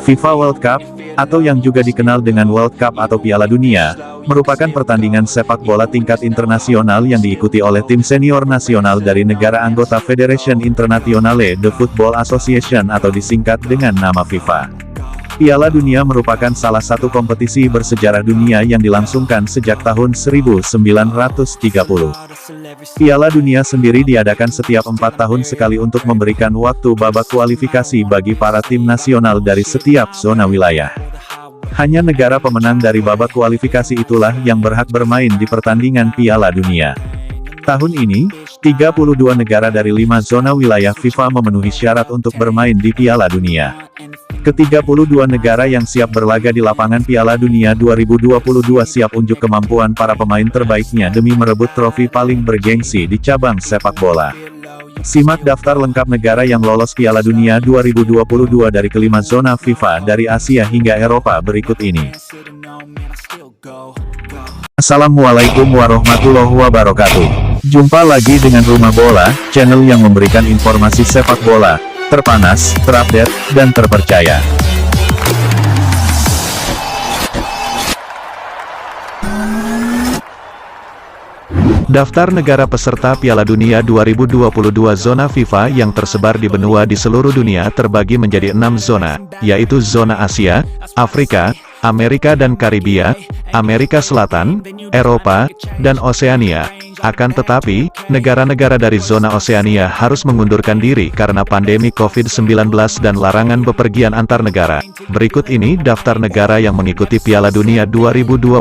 FIFA World Cup, atau yang juga dikenal dengan World Cup atau Piala Dunia, merupakan pertandingan sepak bola tingkat internasional yang diikuti oleh tim senior nasional dari negara anggota Federation Internationale de Football Association atau disingkat dengan nama FIFA. Piala Dunia merupakan salah satu kompetisi bersejarah dunia yang dilangsungkan sejak tahun 1930. Piala Dunia sendiri diadakan setiap 4 tahun sekali untuk memberikan waktu babak kualifikasi bagi para tim nasional dari setiap zona wilayah. Hanya negara pemenang dari babak kualifikasi itulah yang berhak bermain di pertandingan Piala Dunia. Tahun ini, 32 negara dari 5 zona wilayah FIFA memenuhi syarat untuk bermain di Piala Dunia. Ke-32 negara yang siap berlaga di lapangan Piala Dunia 2022 siap unjuk kemampuan para pemain terbaiknya demi merebut trofi paling bergengsi di cabang sepak bola. Simak daftar lengkap negara yang lolos Piala Dunia 2022 dari kelima zona FIFA dari Asia hingga Eropa berikut ini. Assalamualaikum warahmatullahi wabarakatuh. Jumpa lagi dengan Rumah Bola, channel yang memberikan informasi sepak bola terpanas, terupdate, dan terpercaya. Daftar negara peserta Piala Dunia 2022 zona FIFA yang tersebar di benua di seluruh dunia terbagi menjadi 6 zona, yaitu zona Asia, Afrika, Amerika dan Karibia, Amerika Selatan, Eropa, dan Oseania. Akan tetapi, negara-negara dari zona Oseania harus mengundurkan diri karena pandemi COVID-19 dan larangan bepergian antar negara. Berikut ini daftar negara yang mengikuti Piala Dunia 2022,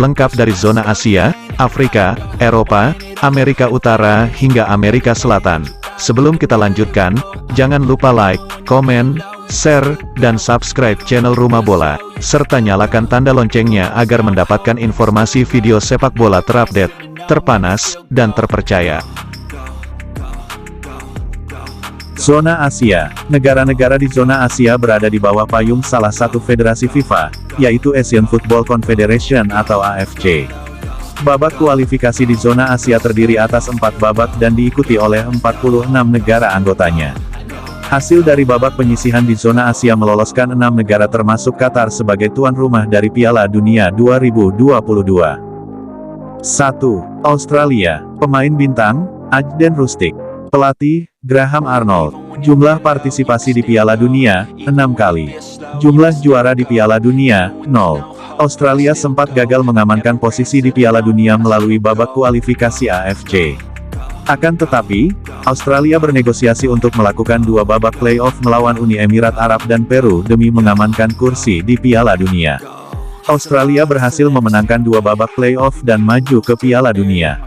lengkap dari zona Asia, Afrika, Eropa, Amerika Utara hingga Amerika Selatan. Sebelum kita lanjutkan, jangan lupa like, komen, share, dan subscribe channel Rumah Bola, serta nyalakan tanda loncengnya agar mendapatkan informasi video sepak bola terupdate, terpanas, dan terpercaya. Zona Asia. Negara-negara di zona Asia berada di bawah payung salah satu federasi FIFA, yaitu Asian Football Confederation atau AFC. Babak kualifikasi di zona Asia terdiri atas 4 babak dan diikuti oleh 46 negara anggotanya. Hasil dari babak penyisihan di zona Asia meloloskan 6 negara termasuk Qatar sebagai tuan rumah dari Piala Dunia 2022. 1. Australia. Pemain bintang, Ajdin Rustic. Pelatih, Graham Arnold. Jumlah partisipasi di Piala Dunia, 6 kali. Jumlah juara di Piala Dunia, 0. Australia sempat gagal mengamankan posisi di Piala Dunia melalui babak kualifikasi AFC. Akan tetapi, Australia bernegosiasi untuk melakukan 2 babak playoff melawan Uni Emirat Arab dan Peru demi mengamankan kursi di Piala Dunia. Australia berhasil memenangkan 2 babak playoff dan maju ke Piala Dunia.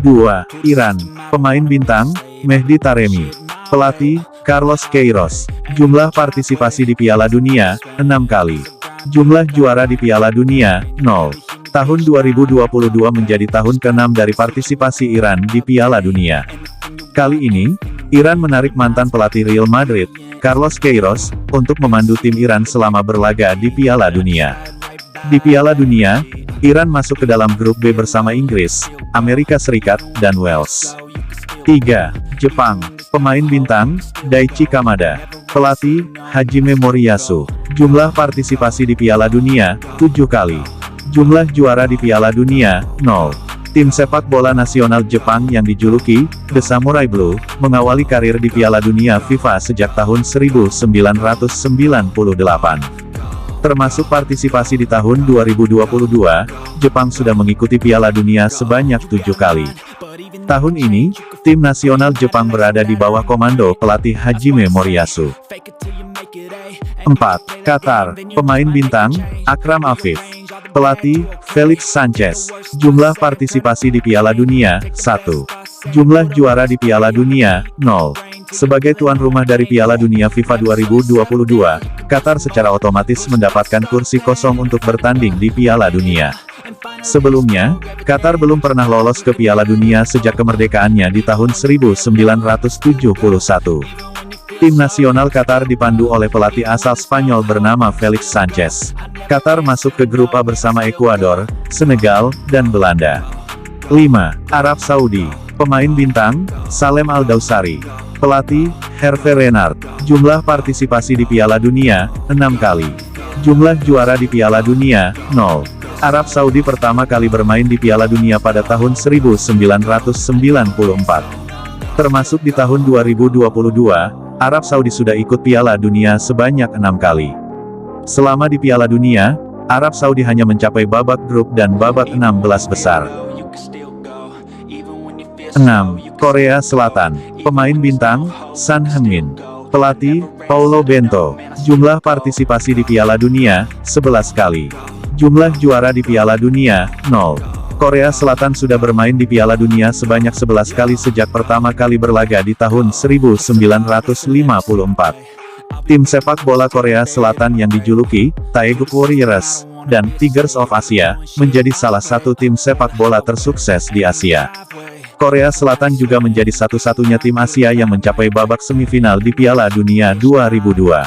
2. Iran. Pemain bintang, Mehdi Taremi. Pelatih, Carlos Queiroz. Jumlah partisipasi di Piala Dunia, 6 kali. Jumlah juara di Piala Dunia, 0. Tahun 2022 menjadi tahun ke-6 dari partisipasi Iran di Piala Dunia. Kali ini, Iran menarik mantan pelatih Real Madrid, Carlos Queiroz, untuk memandu tim Iran selama berlaga di Piala Dunia. Di Piala Dunia, Iran masuk ke dalam grup B bersama Inggris, Amerika Serikat, dan Wales. 3. Jepang. Pemain bintang, Daichi Kamada. Pelatih, Hajime Moriyasu. Jumlah partisipasi di Piala Dunia, 7 kali. Jumlah juara di Piala Dunia, 0. Tim sepak bola nasional Jepang yang dijuluki The Samurai Blue, mengawali karir di Piala Dunia FIFA sejak tahun 1998. Termasuk partisipasi di tahun 2022, Jepang sudah mengikuti Piala Dunia sebanyak 7 kali. Tahun ini, tim nasional Jepang berada di bawah komando pelatih Hajime Moriyasu. 4. Qatar. Pemain bintang, Akram Afif. Pelatih, Felix Sanchez. Jumlah partisipasi di Piala Dunia, 1. Jumlah juara di Piala Dunia, 0. Sebagai tuan rumah dari Piala Dunia FIFA 2022, Qatar secara otomatis mendapatkan kursi kosong untuk bertanding di Piala Dunia. Sebelumnya, Qatar belum pernah lolos ke Piala Dunia sejak kemerdekaannya di tahun 1971. Tim nasional Qatar dipandu oleh pelatih asal Spanyol bernama Felix Sanchez. Qatar masuk ke grup A bersama Ekuador, Senegal, dan Belanda. 5. Arab Saudi. Pemain bintang, Salem Al-Dawsari. Pelatih, Hervé Renard. Jumlah partisipasi di Piala Dunia, 6 kali. Jumlah juara di Piala Dunia, 0. Arab Saudi pertama kali bermain di Piala Dunia pada tahun 1994. Termasuk di tahun 2022, Arab Saudi sudah ikut Piala Dunia sebanyak 6 kali. Selama di Piala Dunia, Arab Saudi hanya mencapai babak grup dan babak 16 besar. 6. Korea Selatan. Pemain bintang, Son Heung-min. Pelatih, Paulo Bento. Jumlah partisipasi di Piala Dunia, 11 kali. Jumlah juara di Piala Dunia, 0. Korea Selatan sudah bermain di Piala Dunia sebanyak 11 kali sejak pertama kali berlaga di tahun 1954. Tim sepak bola Korea Selatan yang dijuluki Taeguk Warriors dan Tigers of Asia menjadi salah satu tim sepak bola tersukses di Asia. Korea Selatan juga menjadi satu-satunya tim Asia yang mencapai babak semifinal di Piala Dunia 2002.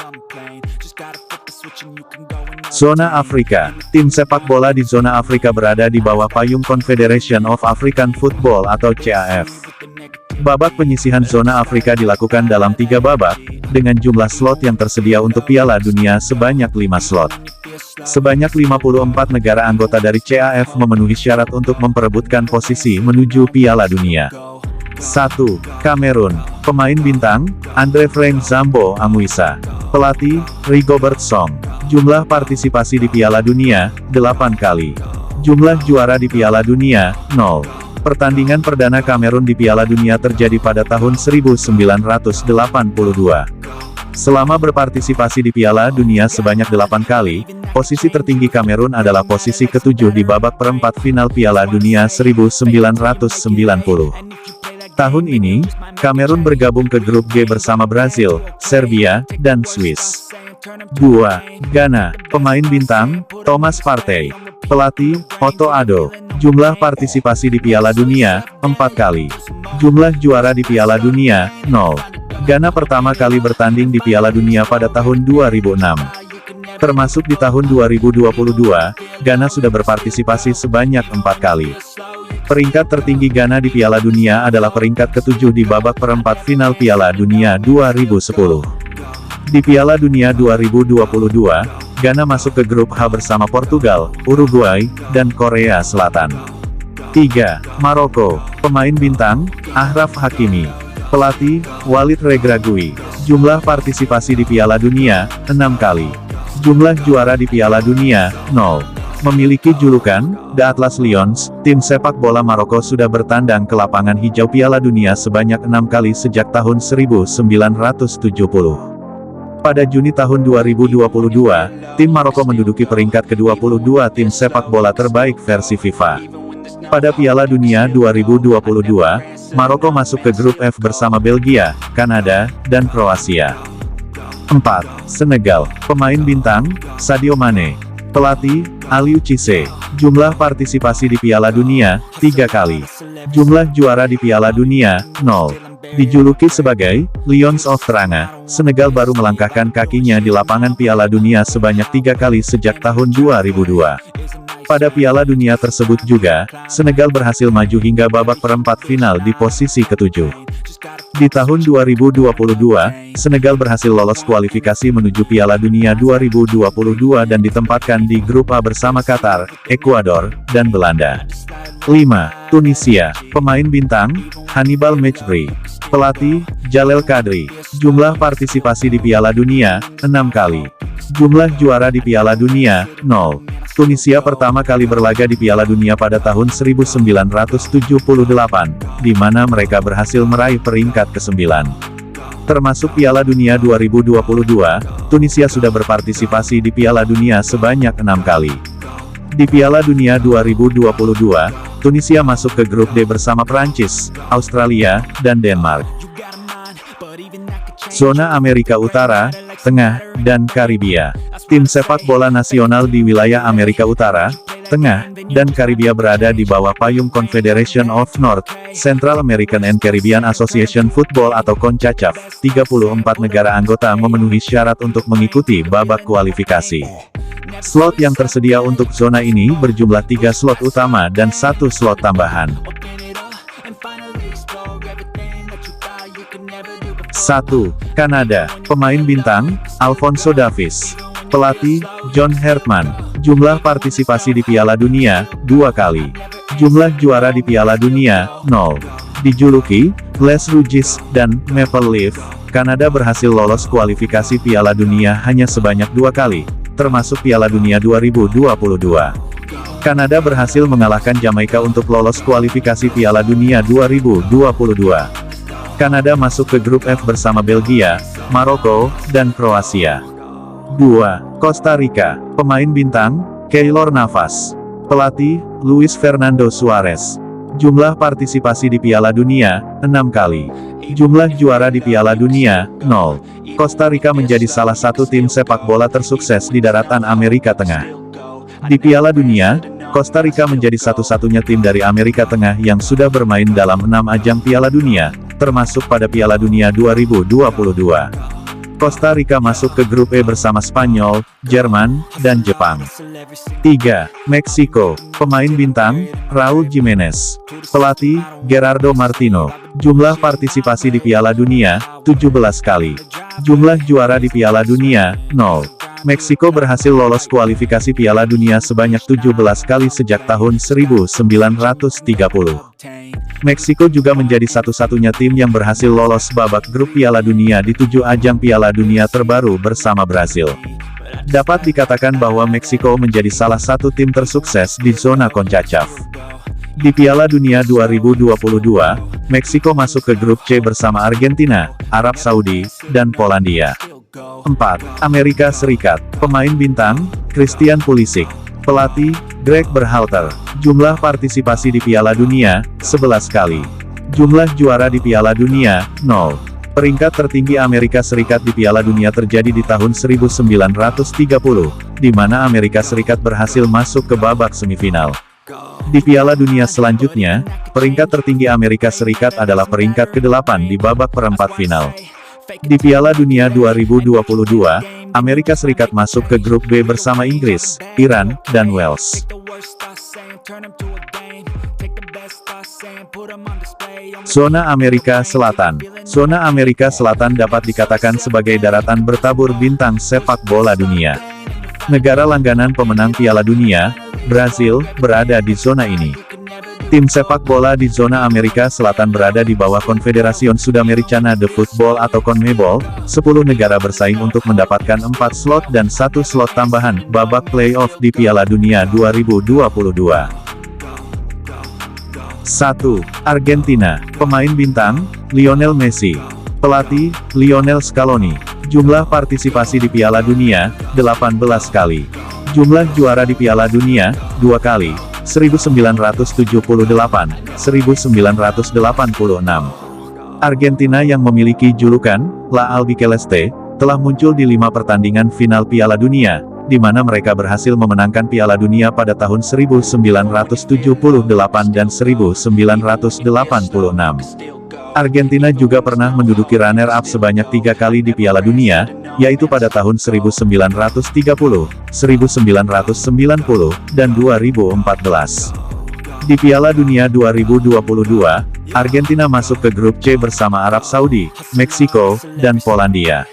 Zona Afrika. Tim sepak bola di zona Afrika berada di bawah payung Confederation of African Football atau CAF. Babak penyisihan zona Afrika dilakukan dalam 3 babak, dengan jumlah slot yang tersedia untuk Piala Dunia sebanyak 5 slot. Sebanyak 54 negara anggota dari CAF memenuhi syarat untuk memperebutkan posisi menuju Piala Dunia. 1. Kamerun. Pemain bintang, Andre Frank Zambo Anguissa. Pelatih, Rigobert Song. Jumlah partisipasi di Piala Dunia, 8 kali. Jumlah juara di Piala Dunia, 0. Pertandingan perdana Kamerun di Piala Dunia terjadi pada tahun 1982. Selama berpartisipasi di Piala Dunia sebanyak 8 kali, posisi tertinggi Kamerun adalah posisi ke-7 di babak perempat final Piala Dunia 1990. Tahun ini, Kamerun bergabung ke grup G bersama Brazil, Serbia, dan Swiss. 2. Ghana. Pemain bintang, Thomas Partey. Pelatih, Otto Addo. Jumlah partisipasi di Piala Dunia, 4 kali. Jumlah juara di Piala Dunia, 0. Ghana pertama kali bertanding di Piala Dunia pada tahun 2006. Termasuk di tahun 2022, Ghana sudah berpartisipasi sebanyak 4 kali. Peringkat tertinggi Ghana di Piala Dunia adalah peringkat ke-7 di babak perempat final Piala Dunia 2010. Di Piala Dunia 2022, Ghana masuk ke grup H bersama Portugal, Uruguay, dan Korea Selatan. 3. Maroko. Pemain bintang, Achraf Hakimi. Pelatih, Walid Regragui. Jumlah partisipasi di Piala Dunia, 6 kali. Jumlah juara di Piala Dunia, 0. Memiliki julukan, The Atlas Lions, tim sepak bola Maroko sudah bertandang ke lapangan hijau Piala Dunia sebanyak 6 kali sejak tahun 1970. Pada Juni tahun 2022, tim Maroko menduduki peringkat ke-22 tim sepak bola terbaik versi FIFA. Pada Piala Dunia 2022, Maroko masuk ke grup F bersama Belgia, Kanada, dan Kroasia. 4. Senegal. Pemain bintang, Sadio Mane. Pelatih, Aliou Cissé. Jumlah partisipasi di Piala Dunia, 3 kali. Jumlah juara di Piala Dunia, 0. Dijuluki sebagai Lions of Teranga, Senegal baru melangkahkan kakinya di lapangan Piala Dunia sebanyak 3 kali sejak tahun 2002. Pada Piala Dunia tersebut juga, Senegal berhasil maju hingga babak perempat final di posisi ke-7. Di tahun 2022, Senegal berhasil lolos kualifikasi menuju Piala Dunia 2022 dan ditempatkan di grup A bersama Qatar, Ekuador, dan Belanda. 5. Tunisia. Pemain bintang, Hannibal Mejbri. Pelatih, Jalel Kadri. Jumlah partisipasi di Piala Dunia, 6 kali. Jumlah juara di Piala Dunia, 0. Tunisia pertama kali berlaga di Piala Dunia pada tahun 1978, di mana mereka berhasil meraih peringkat ke-9. Termasuk Piala Dunia 2022, Tunisia sudah berpartisipasi di Piala Dunia sebanyak 6 kali. Di Piala Dunia 2022, Tunisia masuk ke grup D bersama Prancis, Australia, dan Denmark. Zona Amerika Utara, Tengah, dan Karibia. Tim sepak bola nasional di wilayah Amerika Utara, Tengah, dan Karibia berada di bawah payung Confederation of North, Central American and Caribbean Association Football atau CONCACAF. 34 negara anggota memenuhi syarat untuk mengikuti babak kualifikasi. Slot yang tersedia untuk zona ini berjumlah 3 slot utama dan 1 slot tambahan. 1. Kanada. Pemain bintang, Alphonso Davies. Pelatih, John Hartman. Jumlah partisipasi di Piala Dunia, 2 kali. Jumlah juara di Piala Dunia, 0. Dijuluki, Les Rouges, dan Maple Leaf, Kanada berhasil lolos kualifikasi Piala Dunia hanya sebanyak 2 kali, termasuk Piala Dunia 2022. Kanada berhasil mengalahkan Jamaika untuk lolos kualifikasi Piala Dunia 2022. Kanada masuk ke grup F bersama Belgia, Maroko, dan Kroasia. 2. Costa Rica. Pemain bintang, Keylor Navas. Pelatih, Luis Fernando Suarez. Jumlah partisipasi di Piala Dunia, 6 kali. Jumlah juara di Piala Dunia, 0. Costa Rica menjadi salah satu tim sepak bola tersukses di daratan Amerika Tengah. Di Piala Dunia, Costa Rica menjadi satu-satunya tim dari Amerika Tengah yang sudah bermain dalam 6 ajang Piala Dunia, termasuk pada Piala Dunia 2022. Costa Rica masuk ke grup E bersama Spanyol, Jerman, dan Jepang. 3. Meksiko. Pemain bintang, Raúl Jiménez. Pelatih, Gerardo Martino. Jumlah partisipasi di Piala Dunia, 17 kali. Jumlah juara di Piala Dunia, 0. Meksiko berhasil lolos kualifikasi Piala Dunia sebanyak 17 kali sejak tahun 1930. Meksiko juga menjadi satu-satunya tim yang berhasil lolos babak grup Piala Dunia di 7 ajang Piala Dunia terbaru bersama Brasil. Dapat dikatakan bahwa Meksiko menjadi salah satu tim tersukses di zona CONCACAF. Di Piala Dunia 2022, Meksiko masuk ke grup C bersama Argentina, Arab Saudi, dan Polandia. 4. Amerika Serikat. Pemain bintang, Christian Pulisic. Pelatih, Greg Berhalter. Jumlah partisipasi di Piala Dunia, 11 kali. Jumlah juara di Piala Dunia, 0. Peringkat tertinggi Amerika Serikat di Piala Dunia terjadi di tahun 1930, di mana Amerika Serikat berhasil masuk ke babak semifinal. Di Piala Dunia selanjutnya, peringkat tertinggi Amerika Serikat adalah peringkat ke-8 di babak perempat final. Di Piala Dunia 2022, Amerika Serikat masuk ke grup B bersama Inggris, Iran, dan Wales. Zona Amerika Selatan. Zona Amerika Selatan dapat dikatakan sebagai daratan bertabur bintang sepak bola dunia. Negara langganan pemenang Piala Dunia, Brasil, berada di zona ini. Tim sepak bola di zona Amerika Selatan berada di bawah Confederación Sudamericana de Football atau CONMEBOL. 10 negara bersaing untuk mendapatkan 4 slot dan 1 slot tambahan babak playoff di Piala Dunia 2022. 1. Argentina. Pemain bintang, Lionel Messi. Pelatih, Lionel Scaloni. Jumlah partisipasi di Piala Dunia, 18 kali. Jumlah juara di Piala Dunia, 2 kali. 1978, 1986. Argentina yang memiliki julukan, La Albiceleste, telah muncul di 5 pertandingan final Piala Dunia, di mana mereka berhasil memenangkan Piala Dunia pada tahun 1978 dan 1986. Argentina juga pernah menduduki runner-up sebanyak 3 kali di Piala Dunia, yaitu pada tahun 1930, 1990, dan 2014. Di Piala Dunia 2022, Argentina masuk ke grup C bersama Arab Saudi, Meksiko, dan Polandia.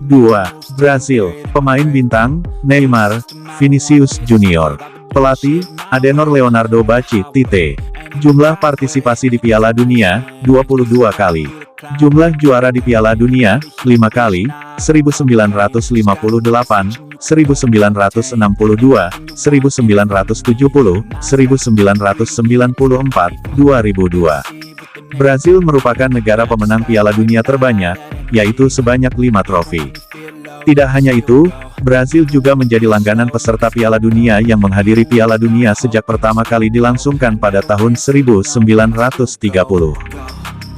2. Brasil. Pemain bintang, Neymar, Vinicius Junior. Pelatih, Adenor Leonardo Bachi Tite. Jumlah partisipasi di Piala Dunia, 22 kali. Jumlah juara di Piala Dunia, 5 kali, 1958, 1962, 1970, 1994, 2002. Brazil merupakan negara pemenang Piala Dunia terbanyak, yaitu sebanyak 5 trofi. Tidak hanya itu, Brazil juga menjadi langganan peserta Piala Dunia yang menghadiri Piala Dunia sejak pertama kali dilangsungkan pada tahun 1930.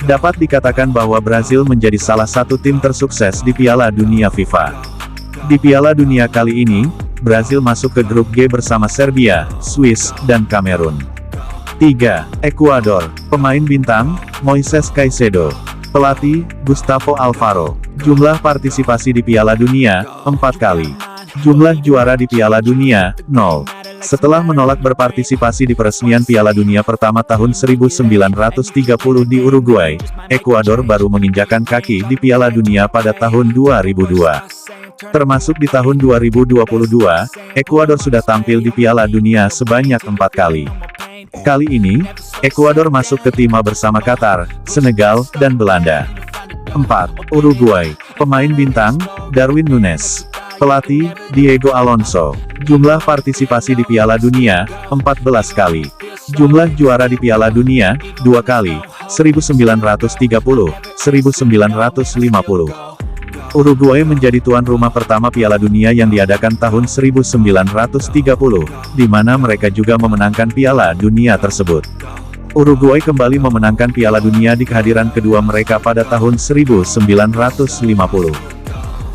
Dapat dikatakan bahwa Brazil menjadi salah satu tim tersukses di Piala Dunia FIFA. Di Piala Dunia kali ini, Brazil masuk ke grup G bersama Serbia, Swiss, dan Kamerun. 3. Ekuador. Pemain bintang, Moises Caicedo. Pelatih, Gustavo Alfaro. Jumlah partisipasi di Piala Dunia, 4 kali. Jumlah juara di Piala Dunia, 0. Setelah menolak berpartisipasi di peresmian Piala Dunia pertama tahun 1930 di Uruguay, Ekuador baru menginjakan kaki di Piala Dunia pada tahun 2002. Termasuk di tahun 2022, Ekuador sudah tampil di Piala Dunia sebanyak 4 kali. Kali ini, Ekuador masuk ke tim A bersama Qatar, Senegal, dan Belanda. 4. Uruguay. Pemain bintang, Darwin Núñez. Pelatih, Diego Alonso. Jumlah partisipasi di Piala Dunia, 14 kali. Jumlah juara di Piala Dunia, 2 kali, 1930, 1950. Uruguay menjadi tuan rumah pertama Piala Dunia yang diadakan tahun 1930, di mana mereka juga memenangkan Piala Dunia tersebut. Uruguay kembali memenangkan Piala Dunia di kehadiran kedua mereka pada tahun 1950.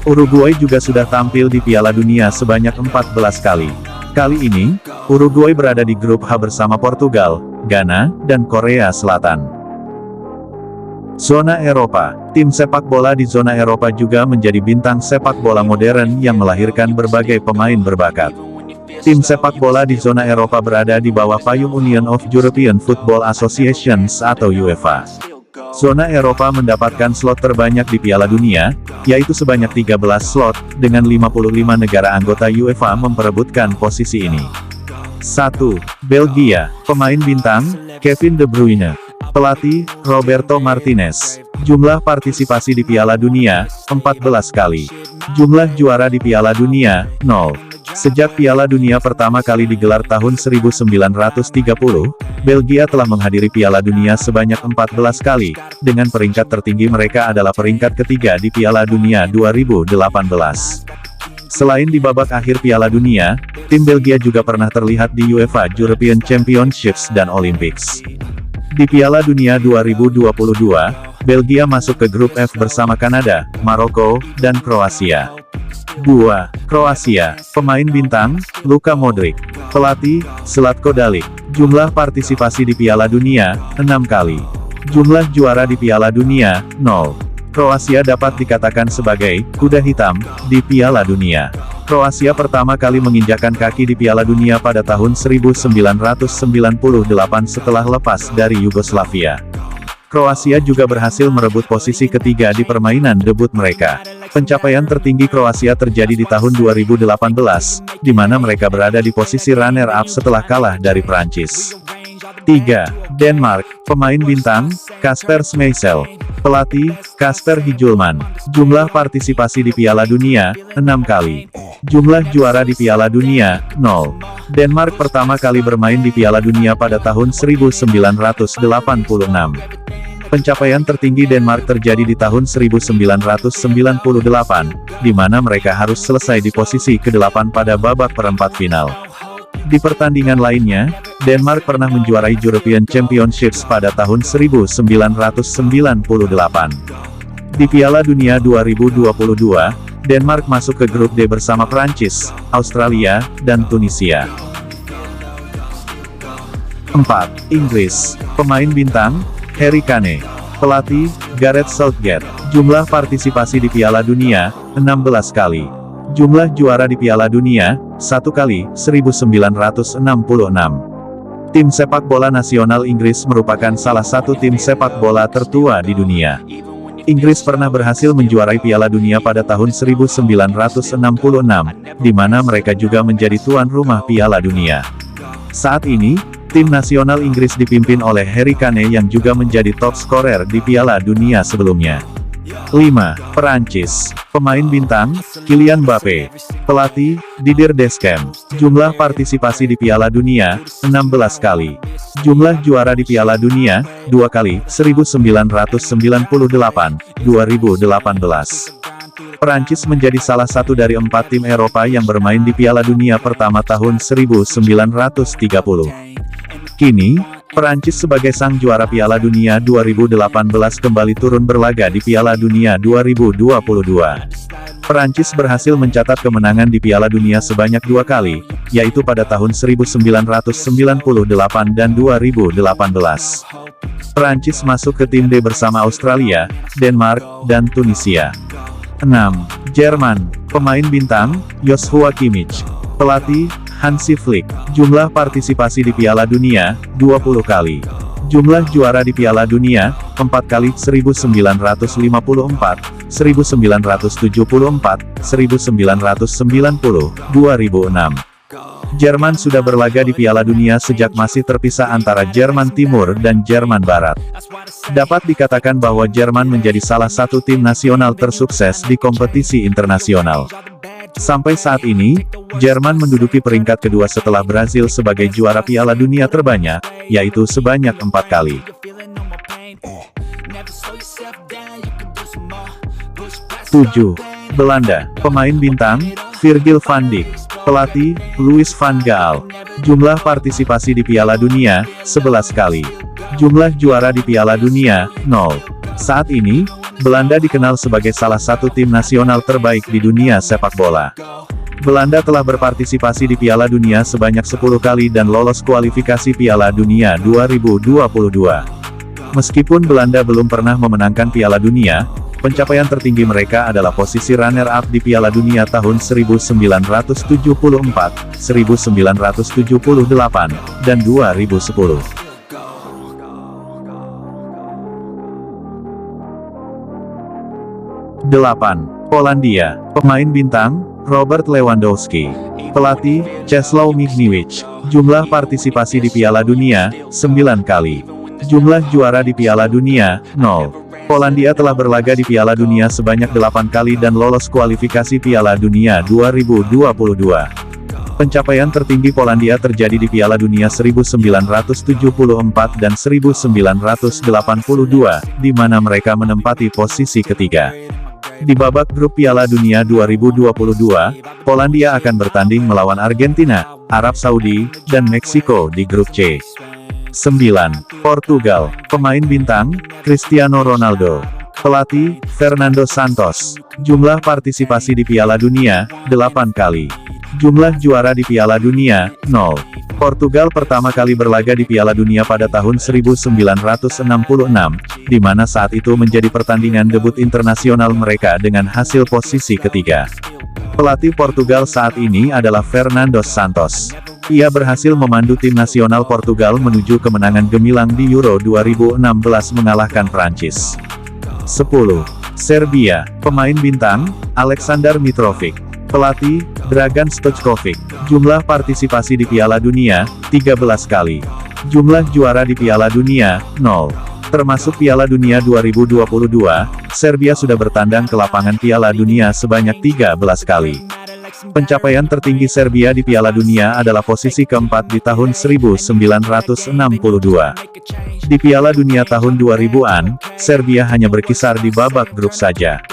Uruguay juga sudah tampil di Piala Dunia sebanyak 14 kali. Kali ini, Uruguay berada di grup H bersama Portugal, Ghana, dan Korea Selatan. Zona Eropa. Tim sepak bola di zona Eropa juga menjadi bintang sepak bola modern yang melahirkan berbagai pemain berbakat. Tim sepak bola di zona Eropa berada di bawah payung Union of European Football Associations atau UEFA. Zona Eropa mendapatkan slot terbanyak di Piala Dunia, yaitu sebanyak 13 slot, dengan 55 negara anggota UEFA memperebutkan posisi ini. 1. Belgia. Pemain bintang, Kevin De Bruyne. Pelatih, Roberto Martinez. Jumlah partisipasi di Piala Dunia, 14 kali. Jumlah juara di Piala Dunia, 0. Sejak Piala Dunia pertama kali digelar tahun 1930, Belgia telah menghadiri Piala Dunia sebanyak 14 kali, dengan peringkat tertinggi mereka adalah peringkat ketiga di Piala Dunia 2018. Selain di babak akhir Piala Dunia, tim Belgia juga pernah terlihat di UEFA European Championships dan Olympics. Di Piala Dunia 2022, Belgia masuk ke grup F bersama Kanada, Maroko, dan Kroasia. 2. Kroasia. Pemain bintang, Luka Modric. Pelatih, Zlatko Dalic. Jumlah partisipasi di Piala Dunia, 6 kali. Jumlah juara di Piala Dunia, 0. Kroasia dapat dikatakan sebagai kuda hitam di Piala Dunia. Kroasia pertama kali menginjakan kaki di Piala Dunia pada tahun 1998 setelah lepas dari Yugoslavia. Kroasia juga berhasil merebut posisi ketiga di permainan debut mereka. Pencapaian tertinggi Kroasia terjadi di tahun 2018, di mana mereka berada di posisi runner-up setelah kalah dari Prancis. 3. Denmark. Pemain bintang, Kasper Schmeichel. Pelatih, Kasper Hjulman. Jumlah partisipasi di Piala Dunia, 6 kali. Jumlah juara di Piala Dunia, 0. Denmark pertama kali bermain di Piala Dunia pada tahun 1986. Pencapaian tertinggi Denmark terjadi di tahun 1998, di mana mereka harus selesai di posisi ke-8 pada babak perempat final. Di pertandingan lainnya, Denmark pernah menjuarai European Championships pada tahun 1998. Di Piala Dunia 2022, Denmark masuk ke grup D bersama Prancis, Australia, dan Tunisia. 4. Inggris. Pemain bintang, Harry Kane. Pelatih, Gareth Southgate. Jumlah partisipasi di Piala Dunia, 16 kali. Jumlah juara di Piala Dunia, 1 kali, 1966. Tim sepak bola nasional Inggris merupakan salah satu tim sepak bola tertua di dunia. Inggris pernah berhasil menjuarai Piala Dunia pada tahun 1966, di mana mereka juga menjadi tuan rumah Piala Dunia. Saat ini, tim nasional Inggris dipimpin oleh Harry Kane yang juga menjadi top scorer di Piala Dunia sebelumnya. 5. Perancis. Pemain bintang, Kylian Mbappé. Pelatih, Didier Deschamps. Jumlah partisipasi di Piala Dunia, 16 kali. Jumlah juara di Piala Dunia, 2 kali, 1998, 2018. Perancis menjadi salah satu dari 4 tim Eropa yang bermain di Piala Dunia pertama tahun 1930. Kini, Perancis sebagai sang juara Piala Dunia 2018 kembali turun berlaga di Piala Dunia 2022. Perancis berhasil mencatat kemenangan di Piala Dunia sebanyak 2 kali, yaitu pada tahun 1998 dan 2018. Perancis masuk ke tim D bersama Australia, Denmark, dan Tunisia. 6. Jerman. Pemain bintang, Joshua Kimmich. Pelatih, Hansi Flick. Jumlah partisipasi di Piala Dunia, 20 kali. Jumlah juara di Piala Dunia, 4 kali, 1954, 1974, 1990, 2006. Jerman sudah berlaga di Piala Dunia sejak masih terpisah antara Jerman Timur dan Jerman Barat. Dapat dikatakan bahwa Jerman menjadi salah satu tim nasional tersukses di kompetisi internasional. Sampai saat ini, Jerman menduduki peringkat kedua setelah Brasil sebagai juara Piala Dunia terbanyak, yaitu sebanyak 4 kali. 7. Belanda. Pemain bintang, Virgil van Dijk. Pelatih, Louis van Gaal. Jumlah partisipasi di Piala Dunia, 11 kali. Jumlah juara di Piala Dunia, 0. Saat ini, Belanda dikenal sebagai salah satu tim nasional terbaik di dunia sepak bola. Belanda telah berpartisipasi di Piala Dunia sebanyak 10 kali dan lolos kualifikasi Piala Dunia 2022. Meskipun Belanda belum pernah memenangkan Piala Dunia, pencapaian tertinggi mereka adalah posisi runner-up di Piala Dunia tahun 1974, 1978, dan 2010. 8. Polandia. Pemain bintang, Robert Lewandowski. Pelatih, Czesław Michniewicz. Jumlah partisipasi di Piala Dunia, 9 kali. Jumlah juara di Piala Dunia, 0. Polandia telah berlaga di Piala Dunia sebanyak 8 kali dan lolos kualifikasi Piala Dunia 2022. Pencapaian tertinggi Polandia terjadi di Piala Dunia 1974 dan 1982, di mana mereka menempati posisi ketiga. Di babak grup Piala Dunia 2022, Polandia akan bertanding melawan Argentina, Arab Saudi, dan Meksiko di grup C. 9. Portugal. Pemain bintang, Cristiano Ronaldo. Pelatih, Fernando Santos. Jumlah partisipasi di Piala Dunia, 8 kali. Jumlah juara di Piala Dunia, 0. Portugal pertama kali berlaga di Piala Dunia pada tahun 1966, di mana saat itu menjadi pertandingan debut internasional mereka dengan hasil posisi ketiga. Pelatih Portugal saat ini adalah Fernando Santos. Ia berhasil memandu tim nasional Portugal menuju kemenangan gemilang di Euro 2016 mengalahkan Prancis. 10. Serbia. Pemain bintang, Aleksandar Mitrovic. Pelatih, Dragan Stojkovic. Jumlah partisipasi di Piala Dunia, 13 kali. Jumlah juara di Piala Dunia, 0. Termasuk Piala Dunia 2022, Serbia sudah bertandang ke lapangan Piala Dunia sebanyak 13 kali. Pencapaian tertinggi Serbia di Piala Dunia adalah posisi keempat di tahun 1962. Di Piala Dunia tahun 2000-an, Serbia hanya berkisar di babak grup saja.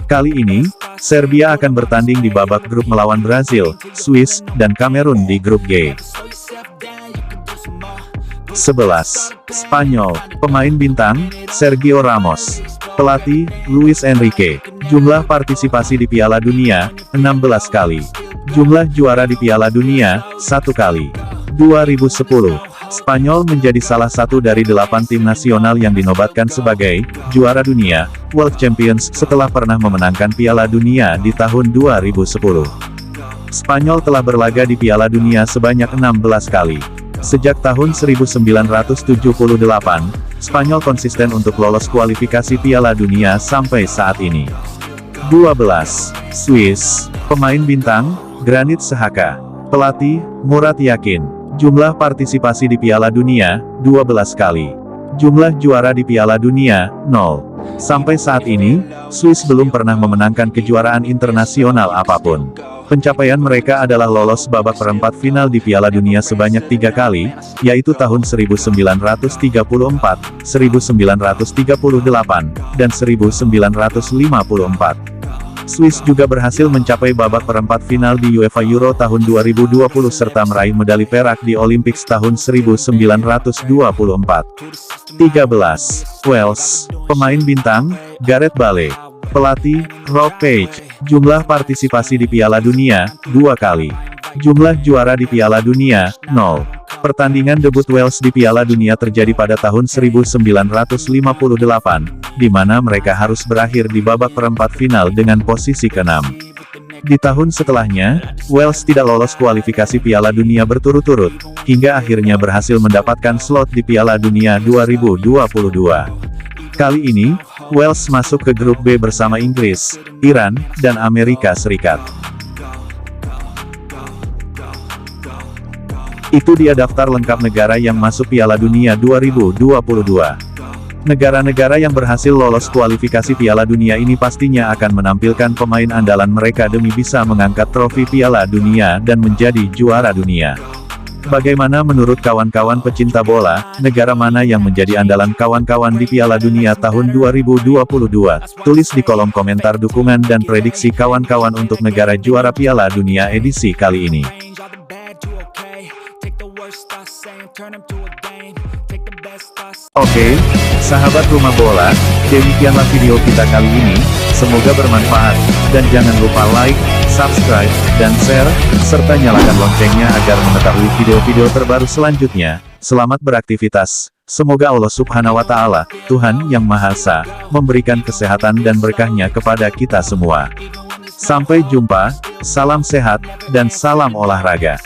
Kali ini, Serbia akan bertanding di babak grup melawan Brazil, Swiss, dan Kamerun di grup G. 11. Spanyol. Pemain bintang, Sergio Ramos. Pelatih, Luis Enrique. Jumlah partisipasi di Piala Dunia, 16 kali. Jumlah juara di Piala Dunia, 1 kali. 2010. Spanyol menjadi salah satu dari 8 tim nasional yang dinobatkan sebagai juara dunia, World Champions, setelah pernah memenangkan Piala Dunia di tahun 2010. Spanyol telah berlaga di Piala Dunia sebanyak 16 kali. Sejak tahun 1978, Spanyol konsisten untuk lolos kualifikasi Piala Dunia sampai saat ini. 12. Swiss. Pemain bintang, Granit Xhaka. Pelatih, Murat Yakin. Jumlah partisipasi di Piala Dunia, 12 kali. Jumlah juara di Piala Dunia, 0. Sampai saat ini, Swiss belum pernah memenangkan kejuaraan internasional apapun. Pencapaian mereka adalah lolos babak perempat final di Piala Dunia sebanyak 3 kali, yaitu tahun 1934, 1938, dan 1954. Swiss juga berhasil mencapai babak perempat final di UEFA Euro tahun 2020 serta meraih medali perak di Olympics tahun 1924. 13. Wales. Pemain bintang, Gareth Bale. Pelatih, Rob Page. Jumlah partisipasi di Piala Dunia, 2 kali. Jumlah juara di Piala Dunia, 0. Pertandingan debut Wales di Piala Dunia terjadi pada tahun 1958, di mana mereka harus berakhir di babak perempat final dengan posisi ke-6. Di tahun setelahnya, Wales tidak lolos kualifikasi Piala Dunia berturut-turut, hingga akhirnya berhasil mendapatkan slot di Piala Dunia 2022. Kali ini, Wales masuk ke grup B bersama Inggris, Iran, dan Amerika Serikat. Itu dia daftar lengkap negara yang masuk Piala Dunia 2022. Negara-negara yang berhasil lolos kualifikasi Piala Dunia ini pastinya akan menampilkan pemain andalan mereka demi bisa mengangkat trofi Piala Dunia dan menjadi juara dunia. Bagaimana menurut kawan-kawan pecinta bola, negara mana yang menjadi andalan kawan-kawan di Piala Dunia tahun 2022? Tulis di kolom komentar dukungan dan prediksi kawan-kawan untuk negara juara Piala Dunia edisi kali ini. Oke, sahabat rumah bola, demikianlah video kita kali ini, semoga bermanfaat, dan jangan lupa like, subscribe, dan share, serta nyalakan loncengnya agar mengetahui video-video terbaru selanjutnya. Selamat beraktivitas, semoga Allah Subhanahu wa Ta'ala, Tuhan Yang Maha Esa, memberikan kesehatan dan berkahnya kepada kita semua. Sampai jumpa, salam sehat, dan salam olahraga.